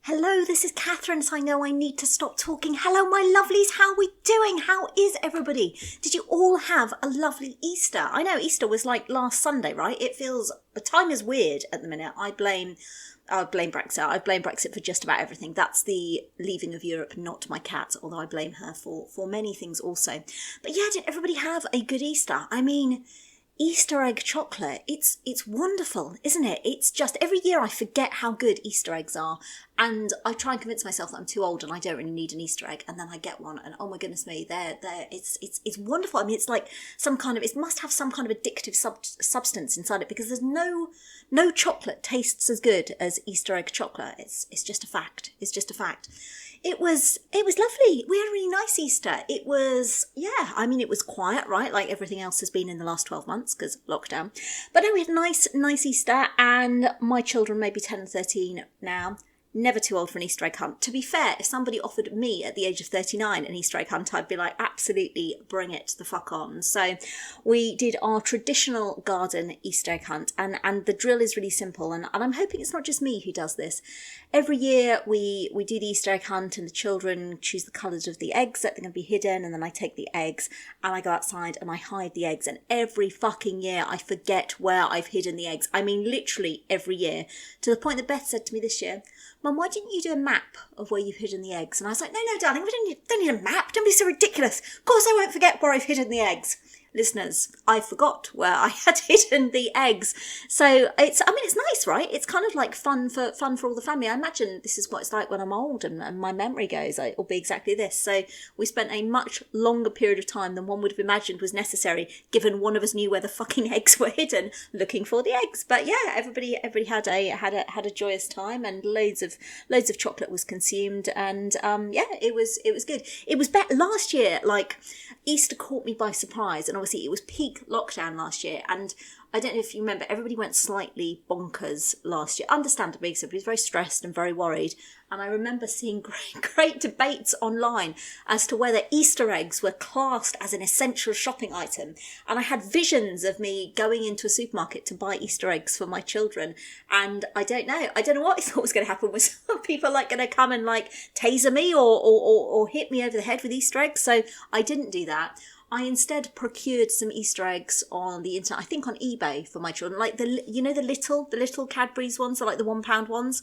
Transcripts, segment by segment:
Hello, this is Catherine, so I know I need to stop talking. Hello, my lovelies, how are we doing? How is everybody? Did you all have a lovely Easter? I know Easter was like last Sunday, right? It feels, the time is weird at the minute. I blame Brexit. I blame Brexit for just about everything. That's the leaving of Europe, not my cat, although I blame her for many things also. But yeah, did everybody have a good Easter? I mean, Easter egg chocolate, it's wonderful, isn't it? It's just, every year I forget how good Easter eggs are, and I try and convince myself that I'm too old and I don't really need an Easter egg, and then I get one, and oh my goodness me, it's wonderful. I mean, it's like some kind of, it must have some kind of addictive substance inside it, because there's no chocolate tastes as good as Easter egg chocolate. It's just a fact. It's just a fact. It was lovely. We had a really nice Easter. It was, yeah, I mean, it was quiet, right? Like everything else has been in the last 12 months because lockdown. But no, we had a nice Easter, and my children, maybe 10 and 13 now, never too old for an Easter egg hunt. To be fair, if somebody offered me at the age of 39 an Easter egg hunt, I'd be like, absolutely, bring it the fuck on. So we did our traditional garden Easter egg hunt, and the drill is really simple, and I'm hoping it's not just me who does this. Every year we do the Easter egg hunt, and the children choose the colours of the eggs that they're going to be hidden, and then I take the eggs and I go outside and I hide the eggs, and every fucking year I forget where I've hidden the eggs. I mean, literally every year, to the point that Beth said to me this year, Mum, why didn't you do a map of where you've hidden the eggs? And I was like, no, darling, we don't need a map. Don't be so ridiculous. Of course I won't forget where I've hidden the eggs. Listeners, I forgot where I had hidden the eggs. So it's nice, right? It's kind of like fun for all the family. I imagine this is what it's like when I'm old and my memory goes. It'll be exactly this. So we spent a much longer period of time than one would have imagined was necessary, given one of us knew where the fucking eggs were hidden, looking for the eggs. But yeah, everybody had a joyous time, and loads of chocolate was consumed, and yeah, it was good. It was better last year. Like, Easter caught me by surprise, and obviously it was peak lockdown last year, and I don't know if you remember, everybody went slightly bonkers last year, understandably, because everybody was very stressed and very worried. And I remember seeing great debates online as to whether Easter eggs were classed as an essential shopping item. And I had visions of me going into a supermarket to buy Easter eggs for my children. And I don't know what I thought was going to happen. Was people like going to come and like taser me or hit me over the head with Easter eggs? So I didn't do that. I instead procured some Easter eggs on the internet, I think on eBay, for my children, like the little Cadbury's ones, so like the £1 ones.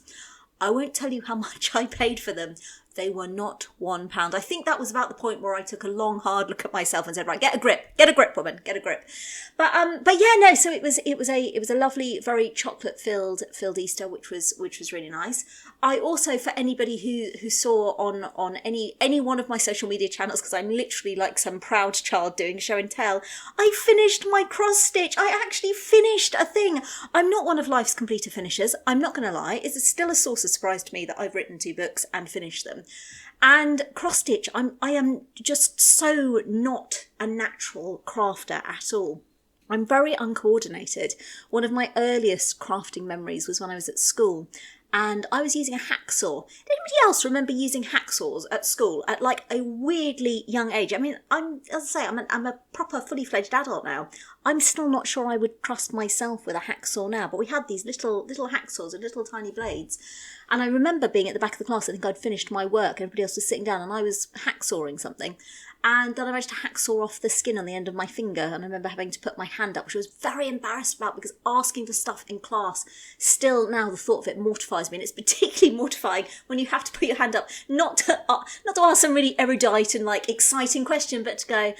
I won't tell you how much I paid for them. They were not £1. I think that was about the point where I took a long, hard look at myself and said, right, get a grip, woman, get a grip. But yeah, no. So it was a lovely, very chocolate filled Easter, which was really nice. I also, for anybody who saw on any one of my social media channels, because I'm literally like some proud child doing show and tell, I finished my cross stitch. I actually finished a thing. I'm not one of life's completer finishers. I'm not going to lie. It's still a source of surprise to me that I've written 2 books and finished them. And cross stitch, I am just so not a natural crafter at all. I'm very uncoordinated. One of my earliest crafting memories was when I was at school, and I was using a hacksaw. Did anybody else remember using hacksaws at school at like a weirdly young age? I mean, I'm a proper fully fledged adult now. I'm still not sure I would trust myself with a hacksaw now, but we had these little hacksaws and little tiny blades. And I remember being at the back of the class, I think I'd finished my work, everybody else was sitting down, and I was hacksawing something. And then I managed to hacksaw off the skin on the end of my finger, and I remember having to put my hand up, which I was very embarrassed about, because asking for stuff in class, still now the thought of it mortifies me, and it's particularly mortifying when you have to put your hand up, not to ask some really erudite and like exciting question, but to go,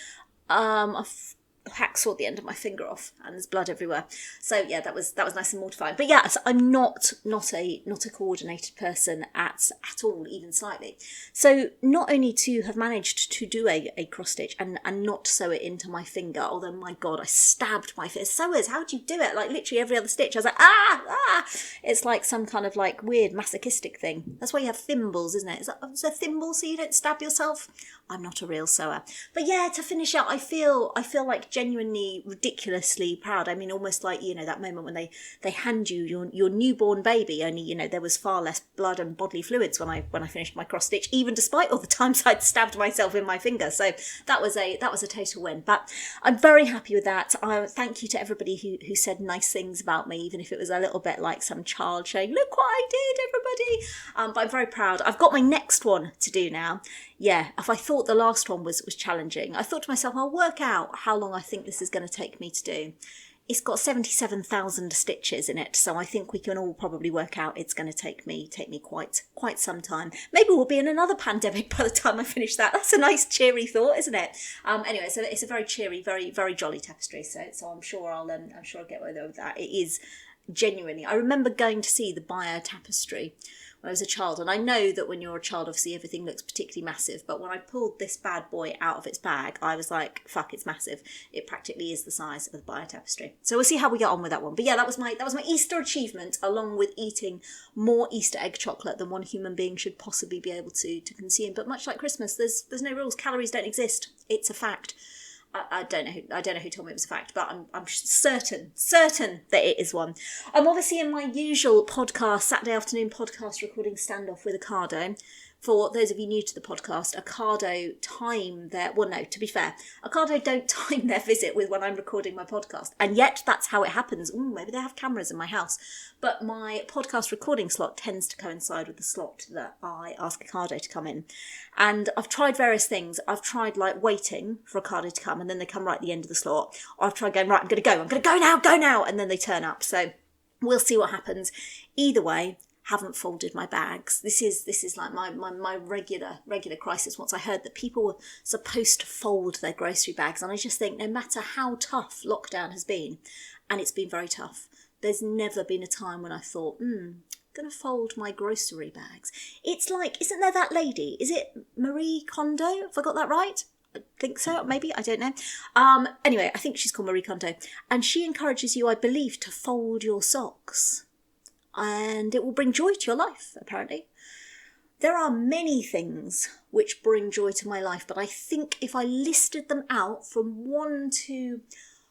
I've hacksaw the end of my finger off and there's blood everywhere. So yeah, that was nice and mortifying. But yeah, so I'm not a coordinated person at all, even slightly. So not only to have managed to do a cross stitch and not sew it into my finger, although my God, I stabbed my finger. Sewers, how do you do it? Like literally every other stitch, I was like, ah! It's like some kind of like weird masochistic thing. That's why you have thimbles, isn't it? Is a thimble so you don't stab yourself? I'm not a real sewer. But yeah, to finish out, I feel like genuinely ridiculously proud. I mean, almost like, you know, that moment when they hand you your newborn baby, only, you know, there was far less blood and bodily fluids when I finished my cross stitch, even despite all the times I'd stabbed myself in my finger. So that was a total win. But I'm very happy with that. Thank you to everybody who said nice things about me, even if it was a little bit like some child saying, look what I did, everybody. everybody. But I'm very proud. I've got my next one to do now. Yeah, if I thought the last one was challenging, I thought to myself, I'll work out how long I think this is going to take me to do. It's got 77,000 stitches in it, so I think we can all probably work out it's going to take me quite some time. Maybe we'll be in another pandemic by the time I finish that. That's a nice cheery thought, isn't it? Anyway, so it's a very cheery, very very jolly tapestry. So I'm sure I'll get away with that. It is genuinely. I remember going to see the Bayer tapestry when I was a child, and I know that when you're a child, obviously everything looks particularly massive, but when I pulled this bad boy out of its bag, I was like, fuck, it's massive. It practically is the size of the Bayer tapestry. So we'll see how we get on with that one. But yeah, that was my Easter achievement, along with eating more Easter egg chocolate than one human being should possibly be able to consume. But much like Christmas, there's no rules. Calories don't exist. It's a fact. I don't know who told me it was a fact, but I'm certain that it is one. I'm obviously in my usual Saturday afternoon podcast recording standoff with Ocado. For those of you new to the podcast, Ocado to be fair, Ocado don't time their visit with when I'm recording my podcast. And yet that's how it happens. Ooh, maybe they have cameras in my house. But my podcast recording slot tends to coincide with the slot that I ask Ocado to come in. And I've tried various things. I've tried waiting for Ocado to come and then they come right at the end of the slot. Or I've tried going, right, I'm going to go now. And then they turn up. So we'll see what happens. Either way, haven't folded my bags. This is like my regular crisis. Once I heard that people were supposed to fold their grocery bags, and I just think no matter how tough lockdown has been, and it's been very tough, there's never been a time when I thought, I'm going to fold my grocery bags. It's like, isn't there that lady? Is it Marie Kondo? Have I got that right? I think so, maybe, I don't know. Anyway, I think she's called Marie Kondo, and she encourages you, I believe, to fold your socks. And it will bring joy to your life, apparently. There are many things which bring joy to my life, but I think if I listed them out from 1 to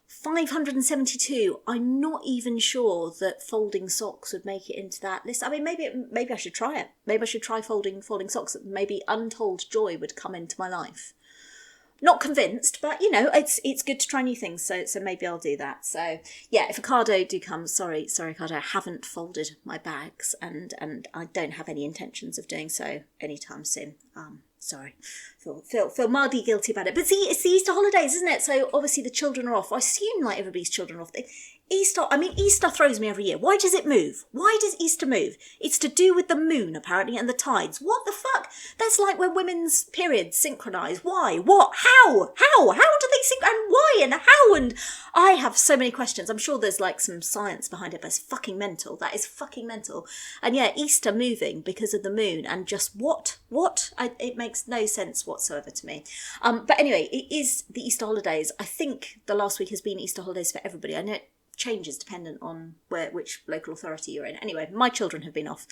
572, I'm not even sure that folding socks would make it into that list. I mean, maybe I should try it. Maybe I should try folding socks. Maybe untold joy would come into my life. Not convinced, but it's good to try new things, so maybe I'll do that. So yeah, if Ocado do come, sorry Ocado, I haven't folded my bags and I don't have any intentions of doing so anytime soon. Sorry, feel mildly guilty about it. But see, it's the Easter holidays, isn't it? So obviously the children are off. I assume like everybody's children are off. Easter throws me every year. Why does it move? Why does Easter move? It's to do with the moon, apparently, and the tides. What the fuck? That's like when women's periods synchronise. Why? What? How do they sync? And why? And how? And I have so many questions. I'm sure there's like some science behind it, but it's fucking mental. That is fucking mental. And yeah, Easter moving because of the moon and just what? It makes no sense whatsoever to me. But anyway, it is the Easter holidays. I think the last week has been Easter holidays for everybody. I know it changes dependent on which local authority you're in. Anyway, my children have been off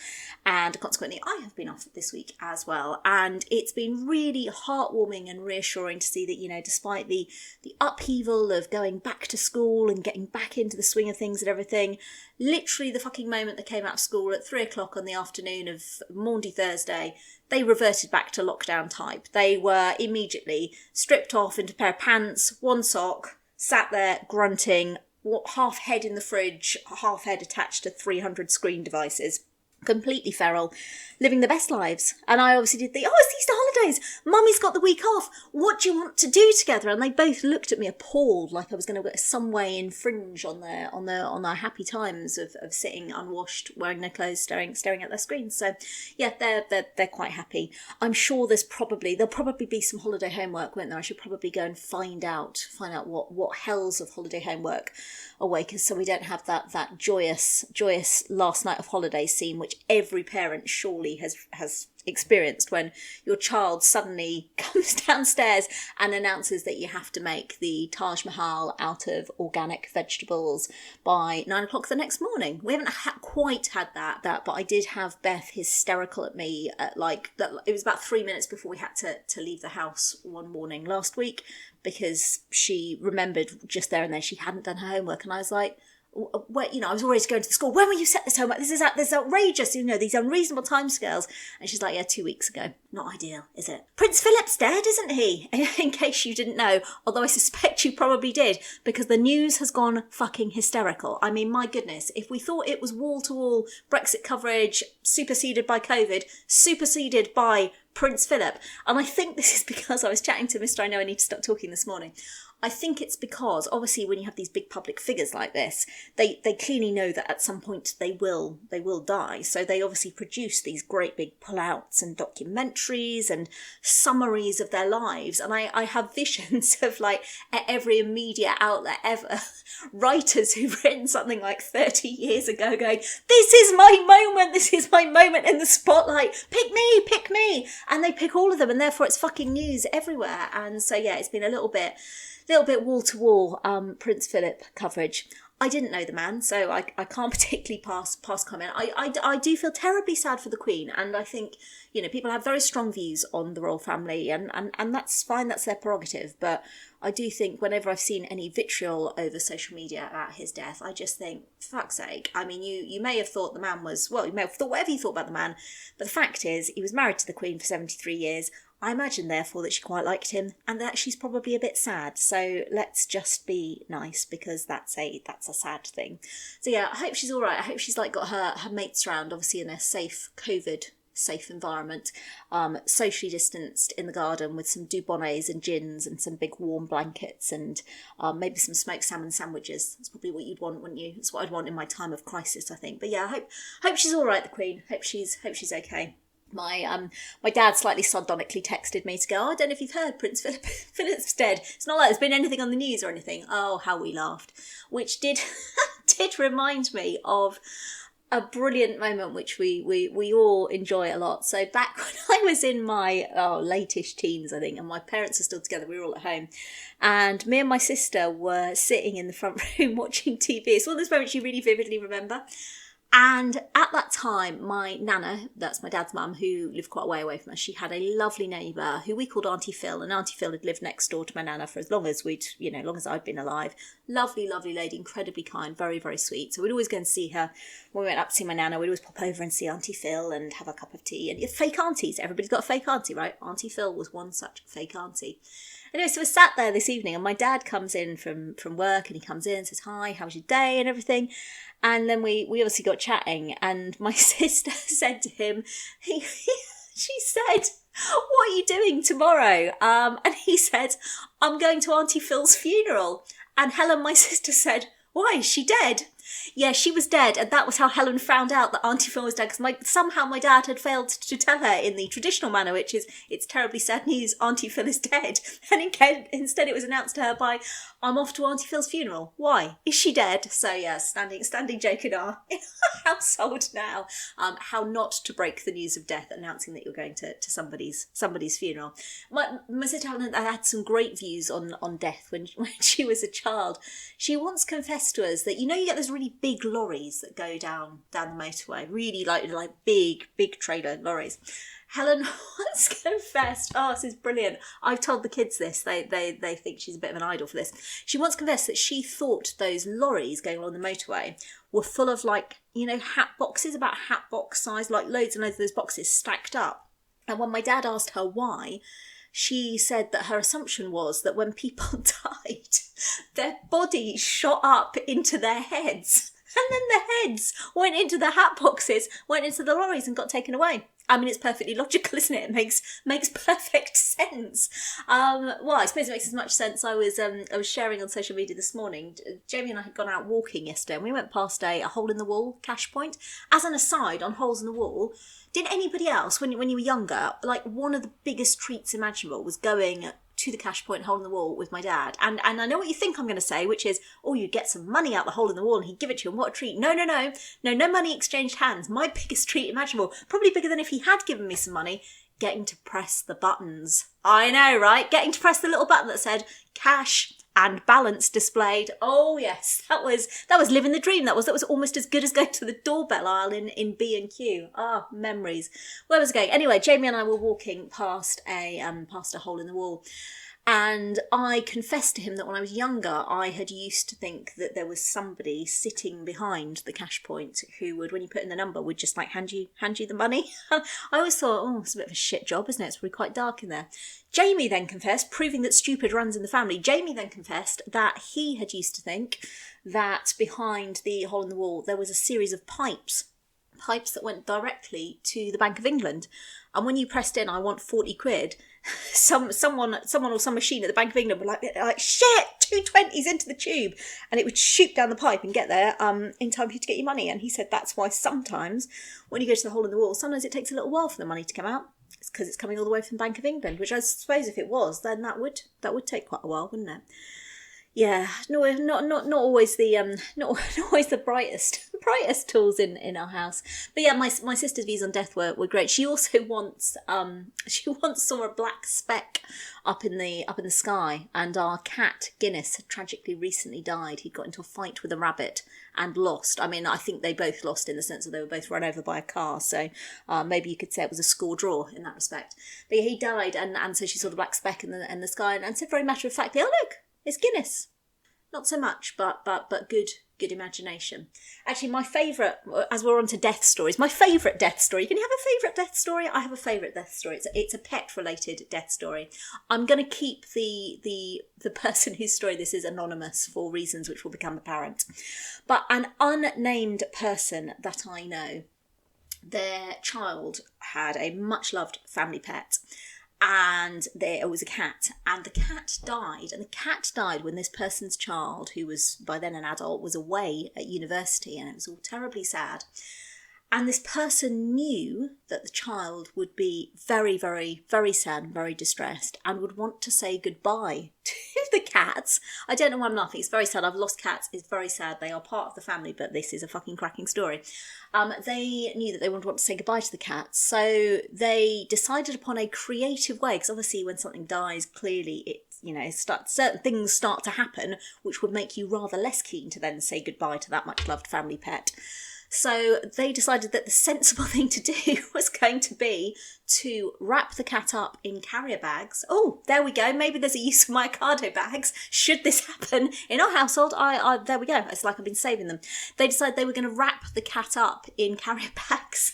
and consequently I have been off this week as well. And it's been really heartwarming and reassuring to see that, despite the upheaval of going back to school and getting back into the swing of things and everything, literally the fucking moment they came out of school at 3:00 on the afternoon of Maundy Thursday, they reverted back to lockdown type. They were immediately stripped off into a pair of pants, one sock, sat there grunting, half head in the fridge, half head attached to 300 screen devices. Completely feral, living the best lives. And I obviously did it's Easter holidays. Mummy's got the week off. What do you want to do together? And they both looked at me appalled, like I was going to some way infringe on their happy times of sitting unwashed, wearing their clothes, staring at their screens. So yeah, they're quite happy. I'm sure there'll probably be some holiday homework, won't there? I should probably go and find out what hells of holiday homework away, so we don't have that joyous last night of holiday scene which every parent surely has experienced when your child suddenly comes downstairs and announces that you have to make the Taj Mahal out of organic vegetables by 9:00 the next morning. We haven't quite had that, but I did have Beth hysterical at me at it was about 3 minutes before we had to leave the house one morning last week because she remembered just there and then she hadn't done her homework, and I was like, where, I was always going to the school. When will you set this home? This is outrageous, these unreasonable timescales. And she's like, yeah, 2 weeks ago. Not ideal, is it? Prince Philip's dead, isn't he? In case you didn't know, although I suspect you probably did, because the news has gone fucking hysterical. I mean, my goodness, if we thought it was wall-to-wall Brexit coverage, superseded by COVID, superseded by Prince Philip, and I think this is because I was chatting to Mr. I Know I Need to Stop Talking this morning. I think it's because, obviously, when you have these big public figures like this, they clearly know that at some point they will die. So they obviously produce these great big pullouts and documentaries and summaries of their lives. And I have visions of, like, at every media outlet ever, writers who've written something like 30 years ago going, this is my moment in the spotlight, pick me. And they pick all of them, and therefore it's fucking news everywhere. And so, yeah, it's been a little bit wall-to-wall Prince Philip coverage. I didn't know the man, so I can't particularly pass comment. I do feel terribly sad for the Queen, and I think, people have very strong views on the royal family, and that's fine, that's their prerogative, but I do think whenever I've seen any vitriol over social media about his death, I just think, for fuck's sake, I mean, you may have thought the man was, you may have thought whatever you thought about the man, but the fact is, he was married to the Queen for 73 years, I imagine, therefore, that she quite liked him, and that she's probably a bit sad. So let's just be nice, because that's a sad thing. So yeah, I hope she's all right. I hope she's got her mates around, obviously in a safe COVID-safe environment, socially distanced in the garden with some dubonnets and gins and some big warm blankets and maybe some smoked salmon sandwiches. That's probably what you'd want, wouldn't you? That's what I'd want in my time of crisis, I think. But yeah, I hope she's all right, the Queen. Hope she's okay. My dad slightly sardonically texted me to go, I don't know if you've heard, Prince Philip's dead. It's not like there's been anything on the news or anything. Oh, how we laughed. Which did remind me of a brilliant moment which we all enjoy a lot. So back when I was in my late-ish teens, I think, and my parents were still together, we were all at home, and me and my sister were sitting in the front room watching TV. It's one of those moments you really vividly remember. And at that time, my nana, that's my dad's mum, who lived quite a way away from us, she had a lovely neighbour who we called Auntie Phil, and Auntie Phil had lived next door to my nana for as long as long as I'd been alive. Lovely, lovely lady, incredibly kind, very, very sweet. So we'd always go and see her. When we went up to see my nana, we'd always pop over and see Auntie Phil and have a cup of tea. And fake aunties, everybody's got a fake auntie, right? Auntie Phil was one such fake auntie. Anyway, so we're sat there this evening, and my dad comes in from work, and he comes in and says, hi, how was your day and everything? And then we obviously got chatting, and my sister said to him, she said, what are you doing tomorrow? And he said, I'm going to Auntie Phil's funeral. And Helen, my sister, said, why, is she dead? Yeah, she was dead, and that was how Helen found out that Auntie Phil was dead, because somehow my dad had failed to tell her in the traditional manner, which is, it's terribly sad news, Auntie Phil is dead. And instead it was announced to her by, I'm off to Auntie Phil's funeral. Why? Is she dead? So yeah, standing joke in our household now. How not to break the news of death, announcing that you're going to somebody's funeral. My sister Helen had some great views on death when she was a child. She once confessed to us that, you get those really big lorries that go down the motorway, really like big trailer lorries. Helen once confessed, this is brilliant. I've told the kids this, they think she's a bit of an idol for this. She once confessed that she thought those lorries going along the motorway were full of hat boxes, about hat box size, like loads and loads of those boxes stacked up. And when my dad asked her why, she said that her assumption was that when people died, their bodies shot up into their heads. And then the heads went into the hat boxes, went into the lorries and got taken away. I mean, it's perfectly logical, isn't it? It makes perfect sense. Well, I suppose it makes as much sense. I was sharing on social media this morning. Jamie and I had gone out walking yesterday, and we went past a hole in the wall cash point. As an aside, on holes in the wall, did anybody else, when you were younger, one of the biggest treats imaginable was going to the cash point hole in the wall with my dad, and I know what you think I'm going to say, which is, you'd get some money out the hole in the wall and he'd give it to you, and what a treat. No money exchanged hands. My biggest treat imaginable, probably bigger than if he had given me some money, getting to press the buttons. I know, right? Getting to press the little button that said cash and balance displayed. Oh yes, that was living the dream. That was almost as good as going to the doorbell aisle in B&Q. Memories. Where was I going? Anyway, Jamie and I were walking past a hole in the wall, And I confessed to him that when I was younger, I had used to think that there was somebody sitting behind the cash point who would, when you put in the number, would just like hand you the money. I always thought, oh, it's a bit of a shit job, isn't it? It's really quite dark in there. Jamie then confessed, proving that stupid runs in the family. Jamie then confessed that he had used to think that behind the hole in the wall there was a series of pipes that went directly to the Bank of England. And when you pressed in, I want 40 quid, someone or some machine at the Bank of England would like shit, 220s into the tube, and it would shoot down the pipe and get there in time for you to get your money. And he said that's why sometimes when you go to the hole in the wall, sometimes it takes a little while for the money to come out. It's because it's coming all the way from the Bank of England, which I suppose if it was, then that would take quite a while, wouldn't it? Yeah, no, not always the not always the brightest tools in our house. But yeah, my sister's views on death were great. She also once saw a black speck up in the sky, and our cat Guinness had tragically recently died. He got into a fight with a rabbit and lost. I mean, I think they both lost in the sense that they were both run over by a car. So maybe you could say it was a score draw in that respect. But yeah, he died, and so she saw the black speck in the sky and said very matter of factly, "Oh look, it's Guinness." Not so much, but good imagination. Actually, my favourite, as we're on to death stories, my favourite death story. Can you have a favourite death story? I have a favourite death story. It's a pet-related death story. I'm going to keep the person whose story this is anonymous for reasons which will become apparent. But an unnamed person that I know, their child had a much-loved family pet. And there was a cat, and the cat died when this person's child, who was by then an adult, was away at university, and it was all terribly sad. And this person knew that the child would be very, very, very sad and very distressed and would want to say goodbye to the cats. I don't know why I'm laughing. It's very sad. I've lost cats. It's very sad. They are part of the family, but this is a fucking cracking story. They knew that they would want to say goodbye to the cats. So they decided upon a creative way, because obviously when something dies, clearly certain things start to happen, which would make you rather less keen to then say goodbye to that much loved family pet. So they decided that the sensible thing to do was going to be to wrap the cat up in carrier bags. Oh, there we go. Maybe there's a use for my Ocado bags. Should this happen in our household, there we go. It's like I've been saving them. They decided they were going to wrap the cat up in carrier bags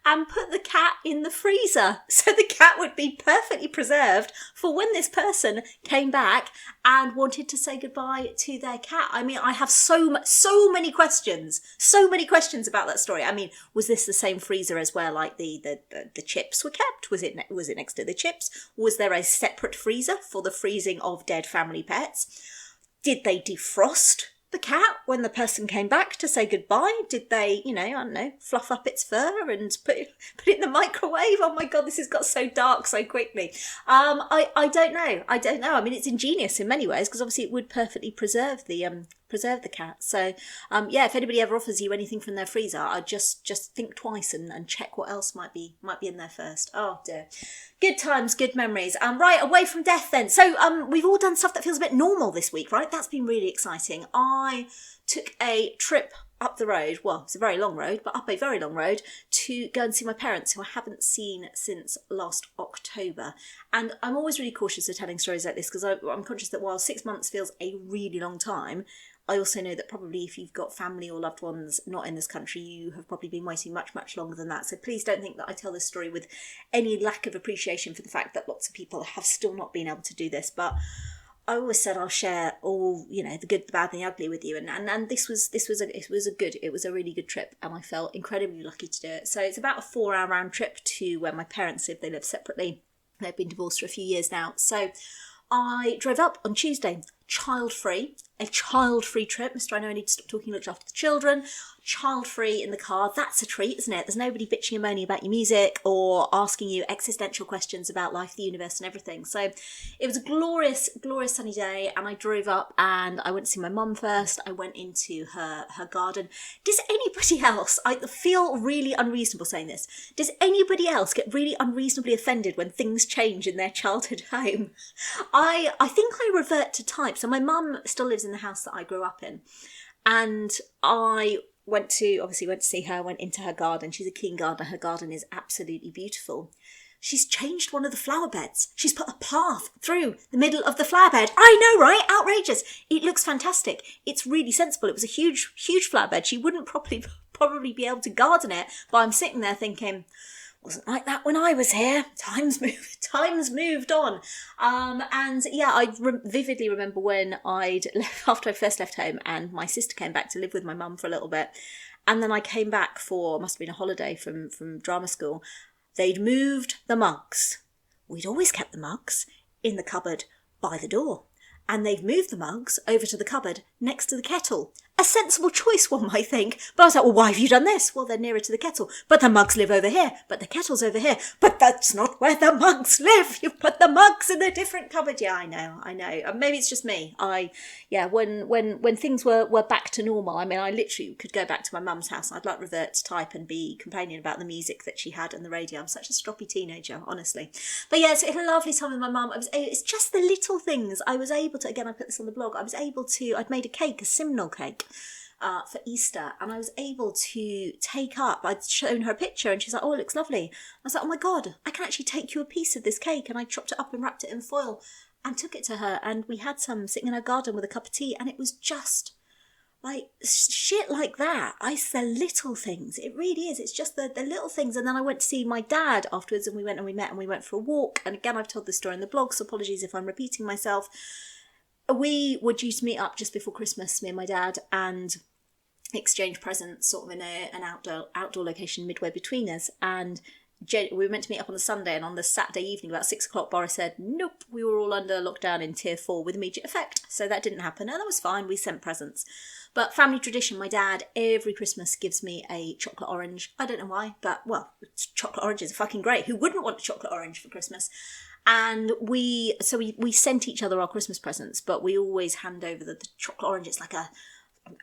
and put the cat in the freezer, so the cat would be perfectly preserved for when this person came back and wanted to say goodbye to their cat. I mean, I have so many questions about that story. I mean, was this the same freezer as where like the chips were kept? Was it next to the chips? Was there a separate freezer for the freezing of dead family pets? Did they defrost the cat when the person came back to say goodbye? Did they, fluff up its fur and put it in the microwave? Oh my God, this has got so dark so quickly. I don't know. I mean, it's ingenious in many ways, because obviously it would perfectly preserve the cat. So, if anybody ever offers you anything from their freezer, I'd just think twice and check what else might be in there first. Oh dear. Good times, good memories. Right, away from death then. So, we've all done stuff that feels a bit normal this week, right? That's been really exciting. I took a trip up the road, well, it's a very long road, but up a very long road, to go and see my parents, who I haven't seen since last October. And I'm always really cautious of telling stories like this, because I'm conscious that while 6 months feels a really long time, I also know that probably if you've got family or loved ones not in this country, you have probably been waiting much, much longer than that. So please don't think that I tell this story with any lack of appreciation for the fact that lots of people have still not been able to do this. But I always said I'll share all, the good, the bad, and the ugly with you. And this was a really good trip, and I felt incredibly lucky to do it. So it's about a 4-hour round trip to where my parents live. They live separately. They've been divorced for a few years now. So I drove up on Tuesday, a child-free trip. Mr. I know I need to stop talking, look after the children. Child-free in the car. That's a treat, isn't it? There's nobody bitching and moaning about your music or asking you existential questions about life, the universe, and everything. So it was a glorious, glorious sunny day, and I drove up and I went to see my mum first. I went into her garden. Does anybody else, I feel really unreasonable saying this, does anybody else get really unreasonably offended when things change in their childhood home? I think I revert to type. So my mum still lives in the house that I grew up in, and I went to see her, went into her garden. She's a keen gardener. Her garden is absolutely beautiful. she's changed one of the flower beds. She's put a path through the middle of the flower bed. I know, right? Outrageous. It looks fantastic. It's really sensible. It was a huge, huge flower bed. She wouldn't probably be able to garden it, but I'm sitting there thinking, wasn't like that when I was here. Times moved on. And yeah, I vividly remember when I'd left, after I first left home, and my sister came back to live with my mum for a little bit. And then I came back for, must have been a holiday from drama school. They'd moved the mugs. We'd always kept the mugs in the cupboard by the door. And they've moved the mugs over to the cupboard next to the kettle. A sensible choice, one might think. But I was like, well, why have you done this? Well, they're nearer to the kettle. But the mugs live over here. But the kettle's over here. But that's not where the mugs live. You've put the mugs in a different cupboard. Yeah, I know. Maybe it's just me. When things were back to normal, I mean, I literally could go back to my mum's house. I'd like revert to type and be complaining about the music that she had on the radio. I'm such a stroppy teenager, honestly. But yeah, so it had a lovely time with my mum. It's just the little things I was able to, again, I put this on the blog, I'd made a cake, a simnel cake. For Easter, and I was able to take up, I'd shown her a picture and she's like, oh, it looks lovely. I was like, oh my God, I can actually take you a piece of this cake. And I chopped it up and wrapped it in foil and took it to her, and we had some sitting in our garden with a cup of tea, and it was just like shit like that. It's the little things. It really is. It's just the little things. And then I went to see my dad afterwards, and we went for a walk. And again, I've told this story in the blog, so apologies if I'm repeating myself. We were due to meet up just before Christmas, me and my dad, and exchange presents sort of in an outdoor location midway between us. And we were meant to meet up on the Sunday, and on the Saturday evening about 6 o'clock, Boris said, nope, we were all under lockdown in tier 4 with immediate effect. So that didn't happen, and that was fine. We sent presents. But family tradition, my dad every Christmas gives me a chocolate orange. I don't know why, but well, chocolate oranges are fucking great. Who wouldn't want a chocolate orange for Christmas? And we sent each other our Christmas presents, but we always hand over the chocolate orange. It's like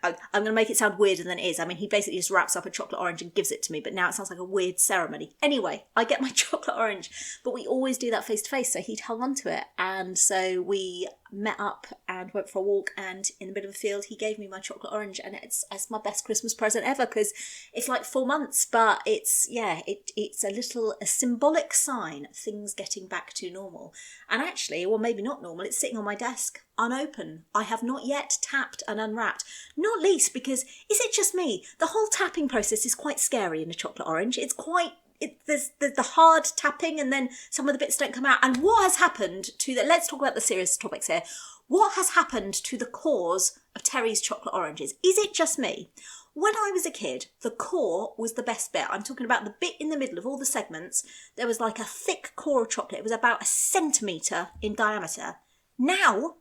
I'm going to make it sound weirder than it is. I mean, he basically just wraps up a chocolate orange and gives it to me, but now it sounds like a weird ceremony. Anyway, I get my chocolate orange, but we always do that face to face, so he'd hung on to it. And so we met up and went for a walk, and in the middle of the field, he gave me my chocolate orange, and it's my best Christmas present ever, because it's like 4 months, but it's a symbolic sign of things getting back to normal. And actually, well, maybe not normal, it's sitting on my desk, unopened. I have not yet tapped and unwrapped, not least because, is it just me? The whole tapping process is quite scary in a chocolate orange. There's the hard tapping, and then some of the bits don't come out. And what has happened to let's talk about the serious topics here. What has happened to the cores of Terry's chocolate oranges? Is it just me? When I was a kid, the core was the best bit. I'm talking about the bit in the middle of all the segments. There was like a thick core of chocolate. It was about 1 centimetre in diameter. Now,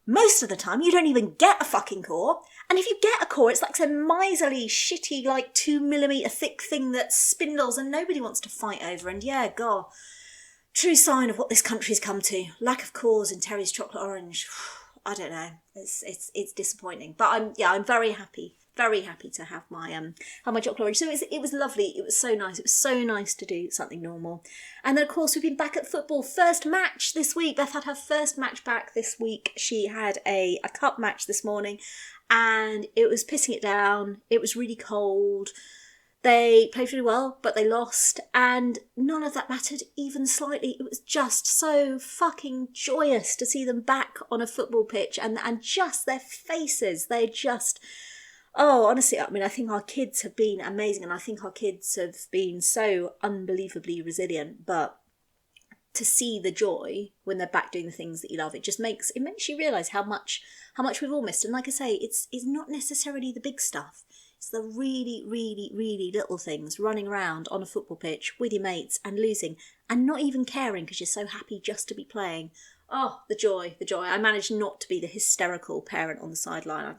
most of the time, you don't even get a fucking core. And if you get a core, it's like some miserly, shitty, like 2 millimetre thick thing that spindles and nobody wants to fight over. And yeah, God, true sign of what this country's come to. Lack of cores in Terry's chocolate orange. I don't know. It's disappointing. But I'm very happy to have my chocolate orange. So it was lovely. It was so nice. It was so nice to do something normal. And then, of course, we've been back at football. First match this week. Beth had her first match back this week. She had a cup match this morning, and it was pissing it down. It was really cold. They played really well, but they lost, and none of that mattered even slightly. It was just so fucking joyous to see them back on a football pitch, and just their faces. They just... Oh, honestly, I mean, I think our kids have been amazing, and I think our kids have been so unbelievably resilient, but to see the joy when they're back doing the things that you love, it makes you realise how much we've all missed. And like I say, it's not necessarily the big stuff. It's the really, really, really little things, running around on a football pitch with your mates and losing and not even caring because you're so happy just to be playing. Oh, the joy. I managed not to be the hysterical parent on the sideline.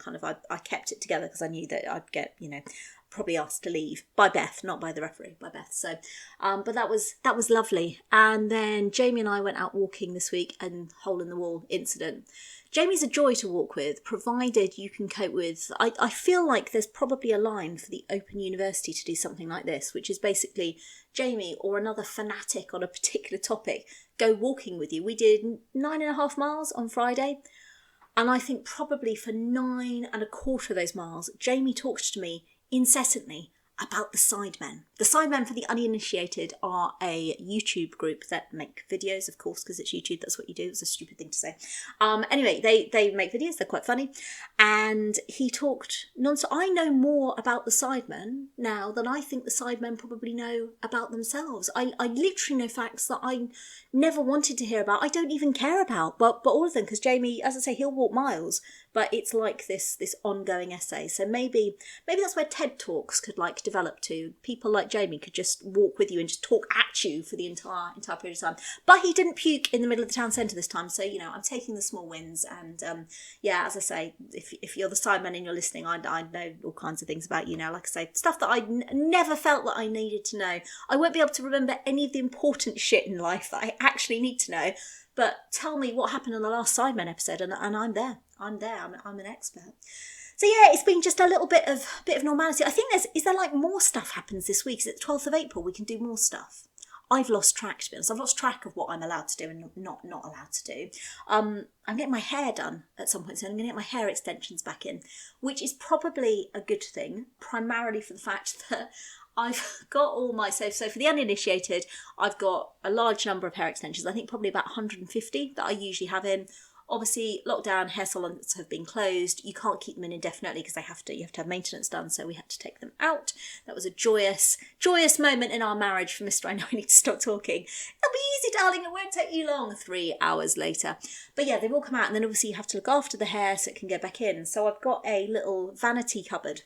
I kept it together because I knew that I'd get, probably asked to leave by Beth, not by the referee, by Beth. So, but that was lovely. And then Jamie and I went out walking this week, and hole in the wall incident. Jamie's a joy to walk with, provided you can cope with... I feel like there's probably a line for the Open University to do something like this, which is basically Jamie or another fanatic on a particular topic go walking with you. We did 9.5 miles on Friday, and I think probably for 9.25 of those miles, Jamie talked to me incessantly about the Sidemen. The Sidemen for the Uninitiated are a YouTube group that make videos, of course, because it's YouTube, that's what you do. It's a stupid thing to say. Anyway, they make videos, they're quite funny. And he talked non-stop. I know more about the Sidemen now than I think the Sidemen probably know about themselves. I literally know facts that I never wanted to hear about. I don't even care about, but all of them, because Jamie, as I say, he'll walk miles, but it's like this ongoing essay. So maybe that's where TED Talks could like develop to. People like Jamie could just walk with you and just talk at you for the entire period of time. But he didn't puke in the middle of the town centre this time, so I'm taking the small wins. And as I say, if you're the Sidemen and you're listening, I know all kinds of things about you now. Like I say, stuff that I never felt that I needed to know. I won't be able to remember any of the important shit in life that I actually need to know. But tell me what happened in the last Sidemen episode, and I'm there. I'm an expert. So yeah, it's been just a little bit of normality. I think is there like more stuff happens this week? Is it the 12th of April? We can do more stuff. I've lost track, to be honest. I've lost track of what I'm allowed to do and not allowed to do. I'm getting my hair done at some point, so I'm going to get my hair extensions back in, which is probably a good thing, primarily for the fact that I've got all my... So for the uninitiated, I've got a large number of hair extensions. I think probably about 150 that I usually have in. Obviously, lockdown, hair salons have been closed. You can't keep them in indefinitely because you have to have maintenance done, so we had to take them out. That was a joyous moment in our marriage for Mr. I Know I Need to Stop Talking. It'll be easy, darling, it won't take you long. 3 hours later. But yeah, they've all come out, and then obviously you have to look after the hair so it can go back in. So I've got a little vanity cupboard,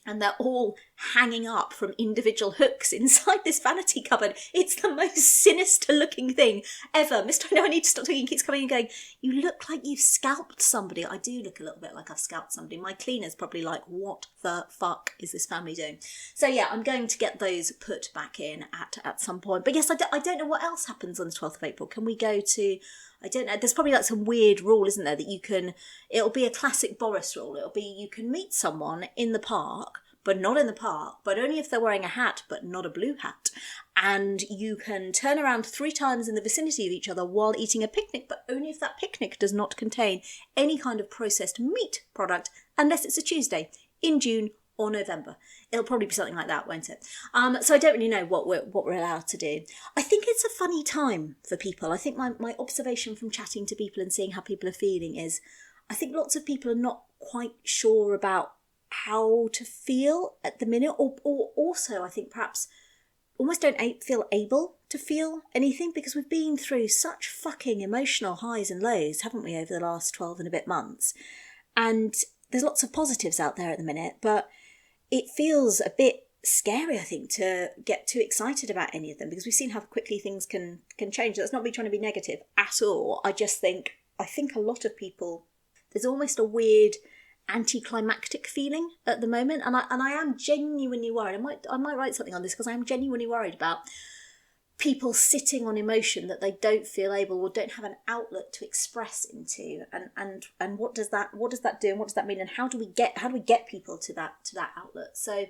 and they're all hanging up from individual hooks inside this vanity cupboard. It's the most sinister looking thing ever. Mr. I Know I Need to Stop Talking keeps coming and going, you look like you've scalped somebody. I do look a little bit like I've scalped somebody. My cleaner's probably like, what the fuck is this family doing? So yeah, I'm going to get those put back in at some point. But yes, I don't know what else happens on the 12th of April. Can we go to... I don't know, there's probably like some weird rule, isn't there, that it'll be a classic Boris rule. It'll be you can meet someone in the park, but not in the park, but only if they're wearing a hat, but not a blue hat. And you can turn around 3 times in the vicinity of each other while eating a picnic, but only if that picnic does not contain any kind of processed meat product, unless it's a Tuesday in June or November. It'll probably be something like that, won't it? So I don't really know what we're allowed to do. I think it's a funny time for people. I think my observation from chatting to people and seeing how people are feeling is, I think lots of people are not quite sure about how to feel at the minute, or also I think perhaps almost don't feel able to feel anything, because we've been through such fucking emotional highs and lows, haven't we, over the last 12 and a bit months? And there's lots of positives out there at the minute, but it feels a bit scary, I think, to get too excited about any of them, because we've seen how quickly things can change. That's not me trying to be negative at all. I think a lot of people, there's almost a weird anticlimactic feeling at the moment, and I am genuinely worried. I might write something on this, because I am genuinely worried about people sitting on emotion that they don't feel able or don't have an outlet to express into, and what does that do, and what does that mean, and how do we get people to that outlet? So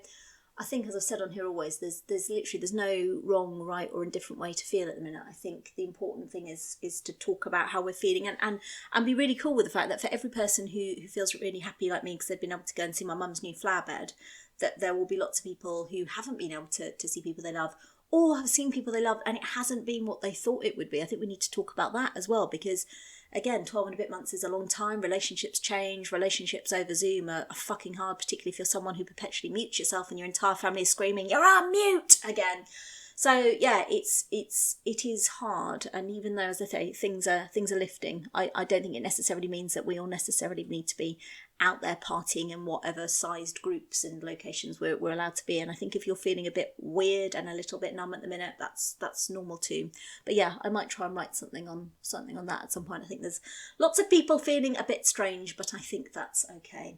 I think, as I've said on here always, there's no wrong, right or indifferent way to feel at the minute. I think the important thing is to talk about how we're feeling, and be really cool with the fact that for every person who feels really happy like me because they've been able to go and see my mum's new flower bed, that there will be lots of people who haven't been able to see people they love, or have seen people they love and it hasn't been what they thought it would be. I think we need to talk about that as well, because again, 12 and a bit months is a long time. Relationships change. Relationships over Zoom are fucking hard, particularly if you're someone who perpetually mutes yourself and your entire family is screaming, "You're on mute!" again. So yeah, it is hard. And even though, as I say, things are lifting, I don't think it necessarily means that we all necessarily need to be out there partying in whatever sized groups and locations we're allowed to be in. I think if you're feeling a bit weird and a little bit numb at the minute, that's normal too. But yeah, I might try and write something on that at some point. I think there's lots of people feeling a bit strange, but I think that's okay.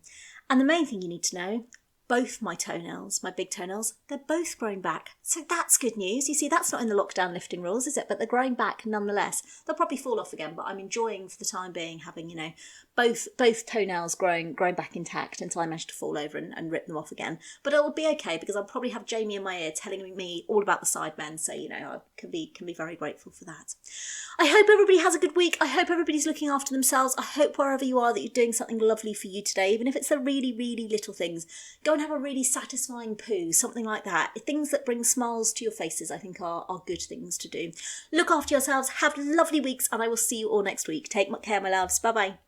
And the main thing you need to know, both my toenails, my big toenails, they're both growing back. So that's good news. You see, that's not in the lockdown lifting rules, is it? But they're growing back nonetheless. They'll probably fall off again, but I'm enjoying for the time being having, both toenails growing back intact until I manage to fall over and rip them off again. But it'll be okay, because I'll probably have Jamie in my ear telling me all about the Sidemen. So, I can be very grateful for that. I hope everybody has a good week. I hope everybody's looking after themselves. I hope wherever you are that you're doing something lovely for you today, even if it's the really, really little things. Go and have a really satisfying poo, something like that. Things that bring smiles to your faces, I think, are good things to do. Look after yourselves, have lovely weeks, and I will see you all next week. Take care, my loves. Bye-bye.